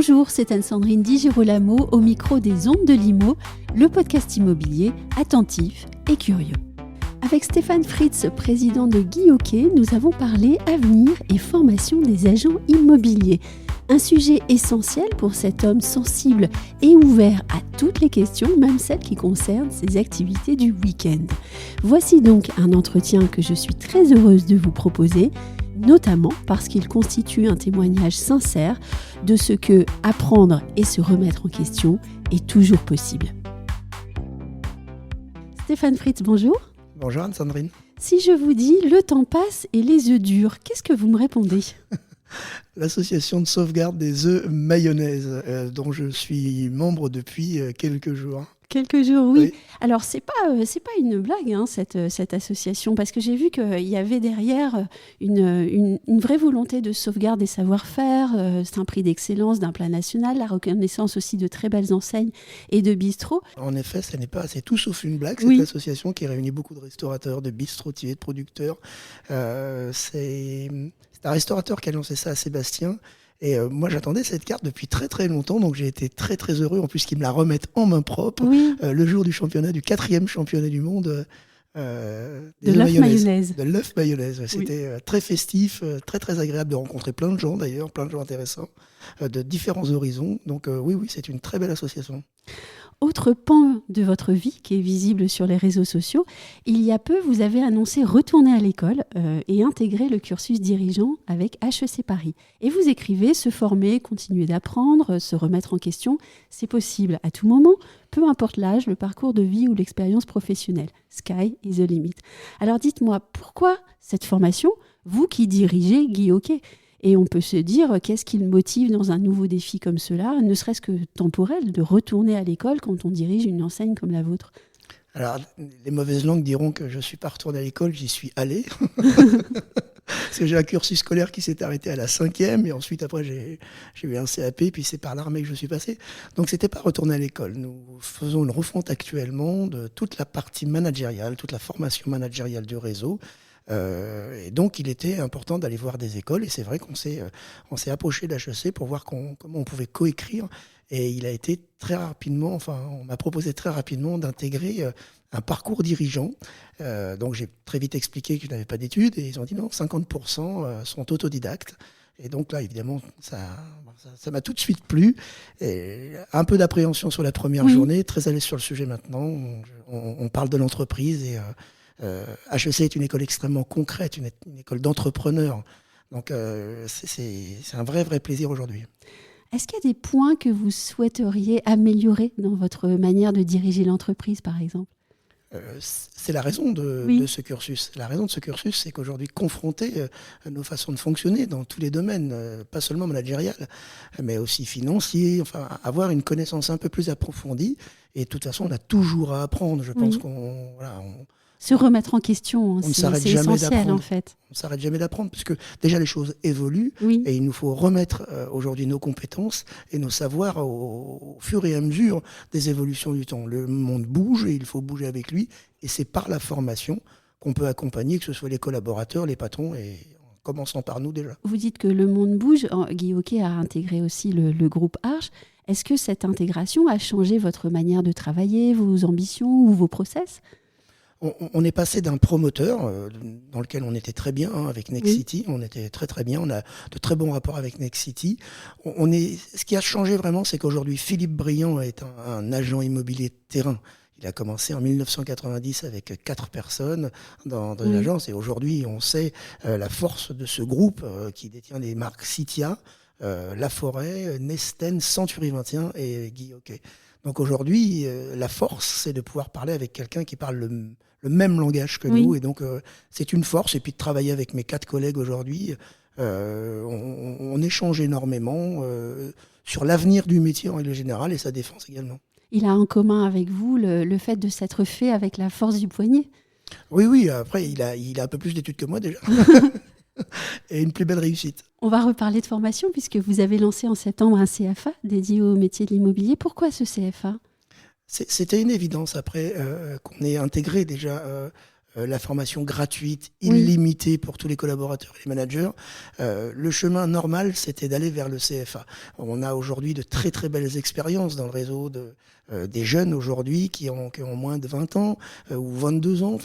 Bonjour, c'est Anne-Sandrine Di Girolamo au micro des Ondes de Limo, le podcast immobilier attentif et curieux. Avec Stéphane Fritz, président de Guy Hockey, nous avons parlé avenir et formation des agents immobiliers. Un sujet essentiel pour cet homme sensible et ouvert à toutes les questions, même celles qui concernent ses activités du week-end. Voici donc un entretien que je suis très heureuse de vous proposer, notamment parce qu'il constitue un témoignage sincère de ce que apprendre et se remettre en question est toujours possible. Stéphane Fritz, bonjour. Bonjour Anne-Sandrine. Si je vous dis « le temps passe et les œufs durs », qu'est-ce que vous me répondez ? L'association de sauvegarde des œufs mayonnaise, dont je suis membre depuis quelques jours. Quelques jours, oui. Alors, c'est pas une blague, hein, cette association, parce que j'ai vu qu'il y avait derrière une vraie volonté de sauvegarde des savoir-faire. C'est un prix d'excellence d'un plan national, la reconnaissance aussi de très belles enseignes et de bistrots. En effet, c'est tout sauf une blague, cette association qui réunit beaucoup de restaurateurs, de bistrotiers, de producteurs. C'est un restaurateur qui a lancé ça à Sébastien. Et moi, j'attendais cette carte depuis très très longtemps, donc j'ai été très très heureux, en plus qu'ils me la remettent en main propre, le jour du 4e championnat du monde de l'œuf mayonnaise. De l'œuf mayonnaise. C'était très festif, très très agréable de rencontrer plein de gens d'ailleurs, plein de gens intéressants, de différents horizons. Donc oui, c'est une très belle association. Autre pan de votre vie qui est visible sur les réseaux sociaux, il y a peu, vous avez annoncé retourner à l'école et intégrer le cursus dirigeant avec HEC Paris. Et vous écrivez, se former, continuer d'apprendre, se remettre en question, c'est possible à tout moment, peu importe l'âge, le parcours de vie ou l'expérience professionnelle. Sky is the limit. Alors dites-moi, pourquoi cette formation, vous qui dirigez Guy Hockey ? Et on peut se dire, qu'est-ce qui le motive dans un nouveau défi comme cela, ne serait-ce que temporel, de retourner à l'école quand on dirige une enseigne comme la vôtre ? Alors, les mauvaises langues diront que je ne suis pas retourné à l'école, j'y suis allé. Parce que j'ai un cursus scolaire qui s'est arrêté à la 5e, et ensuite, après, j'ai eu un CAP, puis c'est par l'armée que je suis passé. Donc, ce n'était pas retourner à l'école. Nous faisons une refonte actuellement de toute la partie managériale, toute la formation managériale du réseau. Et donc il était important d'aller voir des écoles, et c'est vrai qu'on s'est approché d'HEC pour voir comment on pouvait coécrire, et il a été très rapidement, on m'a proposé très rapidement d'intégrer un parcours dirigeant. Donc j'ai très vite expliqué que je n'avais pas d'études, et ils ont dit non, 50% sont autodidactes. Et donc là, évidemment, ça m'a tout de suite plu. Et un peu d'appréhension sur la première journée, très à l'aise sur le sujet maintenant. On parle de l'entreprise, et HEC est une école extrêmement concrète, une école d'entrepreneurs. Donc c'est un vrai plaisir aujourd'hui. Est-ce qu'il y a des points que vous souhaiteriez améliorer dans votre manière de diriger l'entreprise, par exemple ? C'est la raison de ce cursus. La raison de ce cursus, c'est qu'aujourd'hui, confronter nos façons de fonctionner dans tous les domaines, pas seulement managérial, mais aussi financier, avoir une connaissance un peu plus approfondie. Et de toute façon, on a toujours à apprendre. Je pense se remettre en question, c'est essentiel en fait. On ne s'arrête jamais d'apprendre, parce que déjà les choses évoluent, et il nous faut remettre aujourd'hui nos compétences et nos savoirs au fur et à mesure des évolutions du temps. Le monde bouge, et il faut bouger avec lui, et c'est par la formation qu'on peut accompagner, que ce soit les collaborateurs, les patrons, et en commençant par nous déjà. Vous dites que le monde bouge, Guy Hockey a intégré aussi le groupe Arche. Est-ce que cette intégration a changé votre manière de travailler, vos ambitions ou vos process ? On est passé d'un promoteur dans lequel on était très bien avec Nexity, on était très bien, on a de très bons rapports avec Nexity. Ce qui a changé vraiment, c'est qu'aujourd'hui Philippe Briand est un agent immobilier de terrain. Il a commencé en 1990 avec 4 personnes dans l'agence, et aujourd'hui on sait la force de ce groupe qui détient les marques Citia, La Forêt, Nesten, Century 21 et Guy Hockey. Donc aujourd'hui, la force, c'est de pouvoir parler avec quelqu'un qui parle le même langage que nous. Et donc, c'est une force. Et puis de travailler avec mes 4 collègues aujourd'hui, on échange énormément sur l'avenir du métier en règle générale, et sa défense également. Il a en commun avec vous le fait de s'être fait avec la force du poignet ? Oui. Après, il a un peu plus d'études que moi déjà. Et une plus belle réussite. On va reparler de formation, puisque vous avez lancé en septembre un CFA dédié au métier de l'immobilier. Pourquoi ce CFA ? C'était une évidence après qu'on ait intégré déjà la formation gratuite, illimitée pour tous les collaborateurs et les managers. Le chemin normal, c'était d'aller vers le CFA. On a aujourd'hui de très très belles expériences dans le réseau des jeunes aujourd'hui qui ont moins de 20 ans ou 22 ans,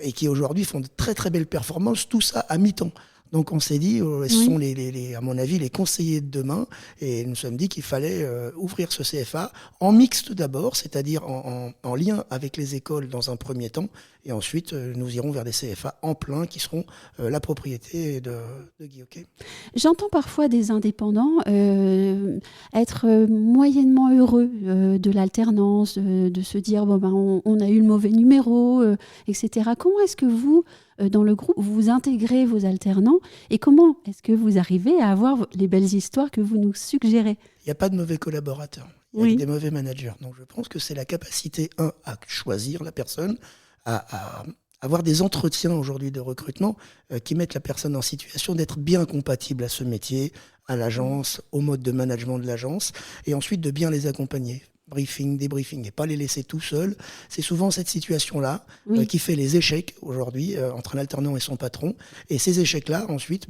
et qui aujourd'hui font de très très belles performances, tout ça à mi-temps. Donc on s'est dit, ce sont à mon avis les conseillers de demain, et nous nous sommes dit qu'il fallait ouvrir ce CFA en mixte d'abord, c'est-à-dire en lien avec les écoles dans un premier temps, et ensuite nous irons vers des CFA en plein qui seront la propriété de Guy Hockey. J'entends parfois des indépendants être moyennement heureux de l'alternance, de se dire on a eu le mauvais numéro, etc. Comment est-ce que vous, dans le groupe, vous intégrez vos alternants et comment est-ce que vous arrivez à avoir les belles histoires que vous nous suggérez ? Il n'y a pas de mauvais collaborateurs, il y a des mauvais managers. Donc je pense que c'est la capacité, à choisir la personne, à avoir des entretiens aujourd'hui de recrutement qui mettent la personne en situation d'être bien compatible à ce métier, à l'agence, au mode de management de l'agence, et ensuite de bien les accompagner. Briefing, débriefing, et pas les laisser tout seuls. C'est souvent cette situation-là qui fait les échecs aujourd'hui entre un alternant et son patron. Et ces échecs-là, ensuite,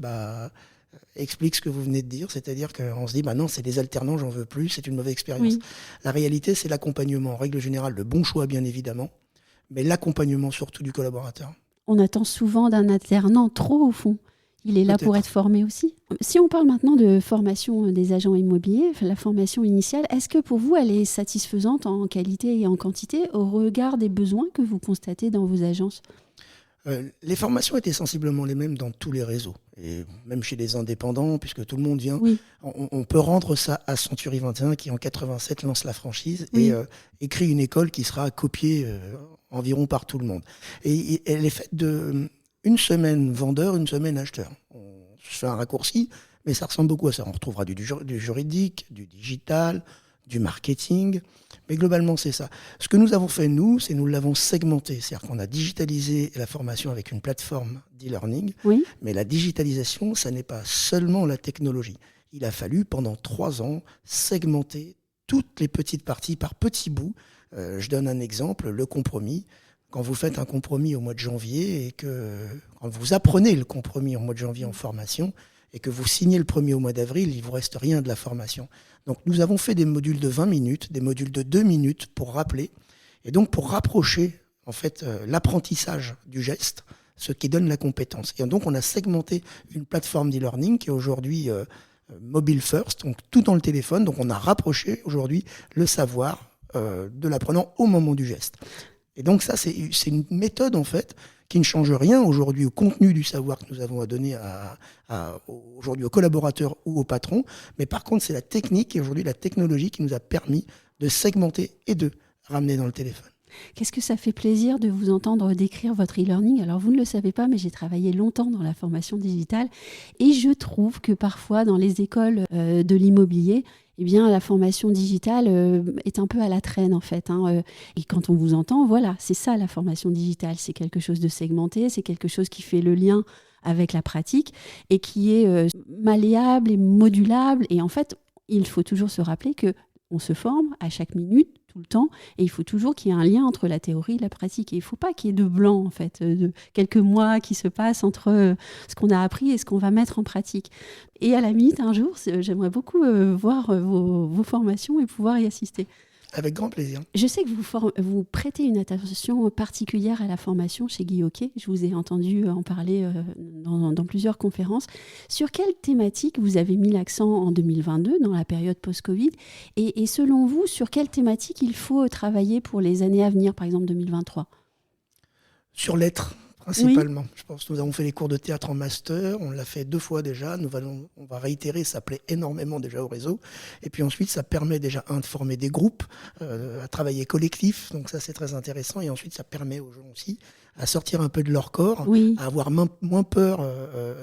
expliquent ce que vous venez de dire, c'est-à-dire qu'on se dit, non, c'est des alternants, j'en veux plus, c'est une mauvaise expérience. Oui. La réalité, c'est l'accompagnement, en règle générale, le bon choix, bien évidemment, mais l'accompagnement surtout du collaborateur. On attend souvent d'un alternant trop, au fond. Il est là pour être formé aussi. Si on parle maintenant de formation des agents immobiliers, la formation initiale, est-ce que pour vous, elle est satisfaisante en qualité et en quantité au regard des besoins que vous constatez dans vos agences ? Les formations étaient sensiblement les mêmes dans tous les réseaux, et même chez les indépendants, puisque tout le monde vient. Oui. On peut rendre ça à Century 21, qui en 87 lance la franchise et crée une école qui sera copiée environ par tout le monde. Et elle est faite de une semaine vendeur, une semaine acheteur. On se fait un raccourci, mais ça ressemble beaucoup à ça. On retrouvera du juridique, du digital, du marketing, mais globalement c'est ça. Ce que nous avons fait nous, c'est nous l'avons segmenté, c'est-à-dire qu'on a digitalisé la formation avec une plateforme d'e-learning, mais la digitalisation, ça n'est pas seulement la technologie. Il a fallu pendant 3 ans segmenter toutes les petites parties par petits bouts. Je donne un exemple, le compromis. Quand vous faites un compromis au mois de janvier et que quand vous apprenez le compromis au mois de janvier en formation et que vous signez le premier au mois d'avril, il ne vous reste rien de la formation. Donc nous avons fait des modules de 20 minutes, des modules de 2 minutes pour rappeler et donc pour rapprocher en fait l'apprentissage du geste, ce qui donne la compétence. Et donc on a segmenté une plateforme d'e-learning qui est aujourd'hui mobile first, donc tout dans le téléphone. Donc on a rapproché aujourd'hui le savoir de l'apprenant au moment du geste. Et donc ça, c'est une méthode en fait qui ne change rien aujourd'hui au contenu du savoir que nous avons à donner aujourd'hui aux collaborateurs ou aux patrons. Mais par contre, c'est la technique et aujourd'hui la technologie qui nous a permis de segmenter et de ramener dans le téléphone. Qu'est-ce que ça fait plaisir de vous entendre décrire votre e-learning ? Alors, vous ne le savez pas, mais j'ai travaillé longtemps dans la formation digitale et je trouve que parfois, dans les écoles de l'immobilier, eh bien, la formation digitale est un peu à la traîne, en fait. Et quand on vous entend, voilà, c'est ça la formation digitale. C'est quelque chose de segmenté, c'est quelque chose qui fait le lien avec la pratique et qui est malléable et modulable. Et en fait, il faut toujours se rappeler qu'on se forme à chaque minute, tout le temps, et il faut toujours qu'il y ait un lien entre la théorie et la pratique. Et il ne faut pas qu'il y ait de blanc, en fait, de quelques mois qui se passent entre ce qu'on a appris et ce qu'on va mettre en pratique. Et à la limite, un jour, j'aimerais beaucoup voir vos formations et pouvoir y assister. Avec grand plaisir. Je sais que vous prêtez une attention particulière à la formation chez Guy Hockey. Je vous ai entendu en parler dans plusieurs conférences. Sur quelle thématique vous avez mis l'accent en 2022, dans la période post-Covid ? Et selon vous, sur quelle thématique il faut travailler pour les années à venir, par exemple 2023 ? Sur l'être, principalement. Je pense que nous avons fait les cours de théâtre en master, on l'a fait 2 fois déjà, on va réitérer, ça plaît énormément déjà au réseau. Et puis ensuite, ça permet déjà, de former des groupes, à travailler collectif, donc ça c'est très intéressant. Et ensuite, ça permet aux gens aussi à sortir un peu de leur corps, à avoir moins peur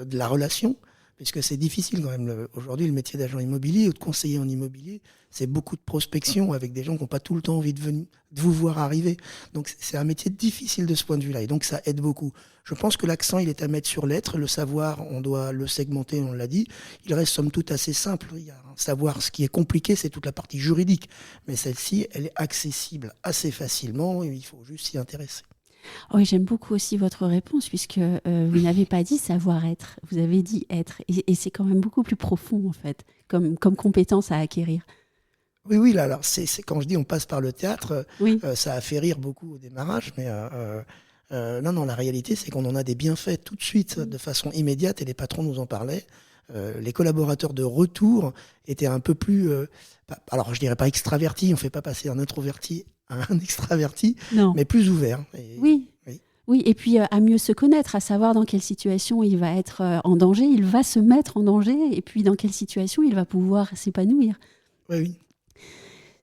de la relation, puisque c'est difficile quand même. Aujourd'hui, le métier d'agent immobilier ou de conseiller en immobilier, c'est beaucoup de prospection avec des gens qui n'ont pas tout le temps envie de vous voir arriver. Donc c'est un métier difficile de ce point de vue-là, et donc ça aide beaucoup. Je pense que l'accent, il est à mettre sur l'être. Le savoir, on doit le segmenter, on l'a dit. Il reste somme toute assez simple. Il y a un savoir, ce qui est compliqué, c'est toute la partie juridique. Mais celle-ci, elle est accessible assez facilement, et il faut juste s'y intéresser. Oui, j'aime beaucoup aussi votre réponse puisque vous n'avez pas dit savoir-être, vous avez dit être. Et c'est quand même beaucoup plus profond en fait, comme compétence à acquérir. Oui, là, alors quand je dis on passe par le théâtre, Oui, ça a fait rire beaucoup au démarrage, mais non, la réalité, c'est qu'on en a des bienfaits tout de suite, de façon immédiate, et les patrons nous en parlaient. Les collaborateurs de retour étaient un peu plus, alors je dirais pas extravertis, on fait pas passer un introverti à un extraverti, non. mais plus ouverts. Et, Oui. oui. Oui, et puis à mieux se connaître, à savoir dans quelle situation il va être en danger, il va se mettre en danger, et puis dans quelle situation il va pouvoir s'épanouir. Oui, oui.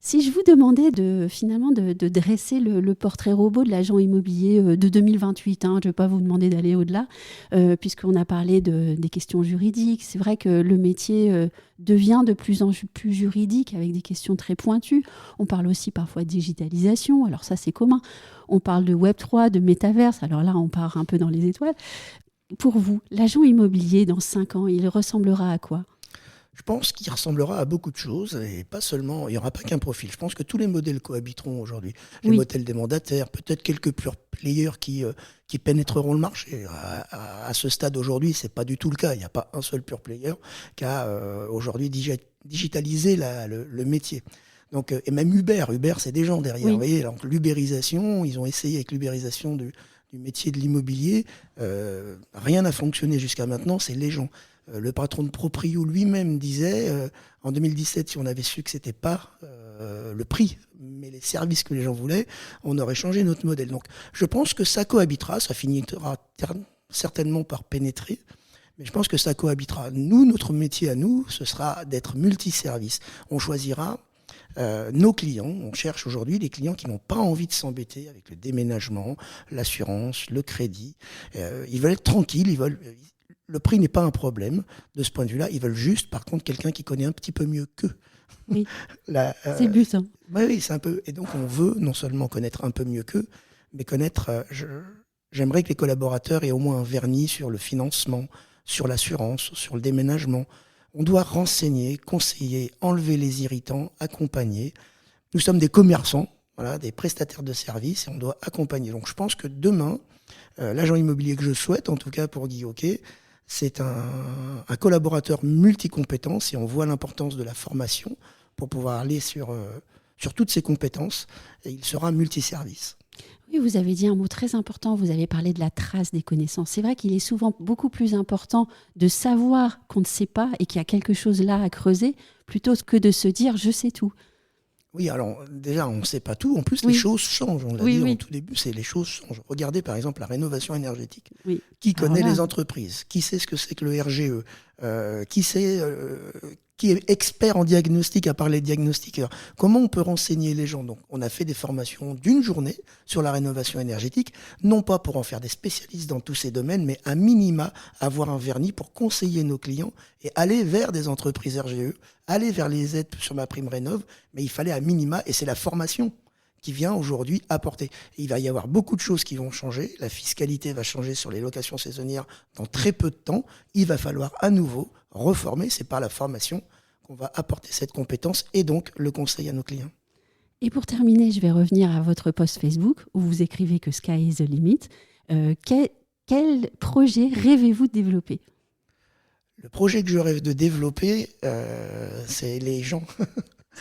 Si je vous demandais finalement de dresser le portrait robot de l'agent immobilier de 2028, je ne vais pas vous demander d'aller au-delà, puisqu'on a parlé des questions juridiques. C'est vrai que le métier devient de plus en plus juridique avec des questions très pointues. On parle aussi parfois de digitalisation, alors ça c'est commun. On parle de Web3, de métaverse, alors là on part un peu dans les étoiles. Pour vous, l'agent immobilier dans 5 ans, il ressemblera à quoi ? Je pense qu'il ressemblera à beaucoup de choses et pas seulement, il n'y aura pas qu'un profil. Je pense que tous les modèles cohabiteront aujourd'hui. Les modèles des mandataires, peut-être quelques pure players qui pénétreront le marché. À ce stade aujourd'hui, c'est pas du tout le cas. Il n'y a pas un seul pure player qui a aujourd'hui digitalisé le métier. Donc, et même Uber, c'est des gens derrière. Vous voyez, donc, l'ubérisation, ils ont essayé avec l'ubérisation du métier de l'immobilier. Rien n'a fonctionné jusqu'à maintenant, c'est les gens. Le patron de Proprio lui-même disait, en 2017, si on avait su que c'était pas le prix, mais les services que les gens voulaient, on aurait changé notre modèle. Donc, je pense que ça cohabitera, ça finira certainement par pénétrer, mais je pense que ça cohabitera. Nous, notre métier à nous, ce sera d'être multiservice. On choisira nos clients. On cherche aujourd'hui des clients qui n'ont pas envie de s'embêter avec le déménagement, l'assurance, le crédit. Ils veulent être tranquilles, le prix n'est pas un problème de ce point de vue-là. Ils veulent juste, par contre, quelqu'un qui connaît un petit peu mieux qu'eux. Oui, c'est le but. Oui, c'est un peu. Et donc, on veut non seulement connaître un peu mieux qu'eux, mais connaître. J'aimerais que les collaborateurs aient au moins un vernis sur le financement, sur l'assurance, sur le déménagement. On doit renseigner, conseiller, enlever les irritants, accompagner. Nous sommes des commerçants, voilà, des prestataires de services, et on doit accompagner. Donc, je pense que demain, l'agent immobilier que je souhaite, en tout cas pour Guy Hockey, c'est un collaborateur multicompétences et on voit l'importance de la formation pour pouvoir aller sur toutes ses compétences et il sera multiservice. Oui, vous avez dit un mot très important, vous avez parlé de la trace des connaissances. C'est vrai qu'il est souvent beaucoup plus important de savoir qu'on ne sait pas et qu'il y a quelque chose là à creuser plutôt que de se dire « je sais tout ». Oui, alors déjà, on ne sait pas tout. En plus, les choses changent. On l'a dit au tout début, les choses changent. Regardez par exemple la rénovation énergétique. Qui connaît les entreprises? Qui sait ce que c'est que le RGE? Qui est expert en diagnostic à part les diagnostiqueurs? Comment on peut renseigner les gens? Donc, on a fait des formations d'une journée sur la rénovation énergétique, non pas pour en faire des spécialistes dans tous ces domaines, mais à minima avoir un vernis pour conseiller nos clients et aller vers des entreprises RGE, aller vers les aides sur ma prime rénov', mais il fallait à minima, et c'est la formation qui vient aujourd'hui apporter. Et il va y avoir beaucoup de choses qui vont changer. La fiscalité va changer sur les locations saisonnières dans très peu de temps. Il va falloir à nouveau reformer. C'est par la formation qu'on va apporter cette compétence et donc le conseil à nos clients. Et pour terminer, je vais revenir à votre post Facebook où vous écrivez que Sky is the limit. Quel projet rêvez-vous de développer ? Le projet que je rêve de développer, c'est les gens.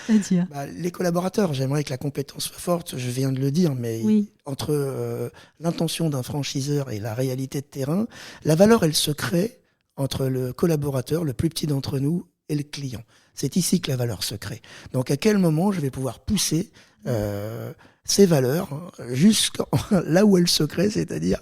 C'est-à-dire les collaborateurs, j'aimerais que la compétence soit forte, je viens de le dire, mais entre l'intention d'un franchiseur et la réalité de terrain, la valeur, elle se crée entre le collaborateur, le plus petit d'entre nous, et le client. C'est ici que la valeur se crée. Donc à quel moment je vais pouvoir pousser ces valeurs jusqu'à là où elles se créent, c'est-à-dire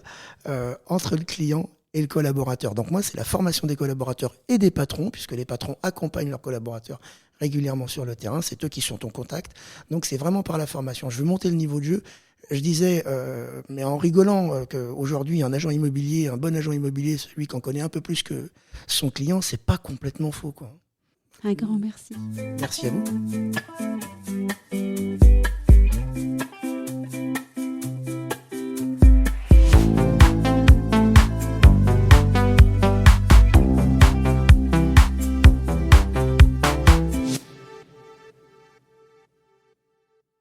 entre le client et le collaborateur. Donc moi, c'est la formation des collaborateurs et des patrons, puisque les patrons accompagnent leurs collaborateurs régulièrement sur le terrain, c'est eux qui sont en contact. Donc c'est vraiment par la formation. Je veux monter le niveau de jeu. Je disais, mais en rigolant, qu'aujourd'hui, un agent immobilier, un bon agent immobilier, celui qu'on connaît un peu plus que son client, c'est pas complètement faux, quoi. Un grand merci. Merci à vous.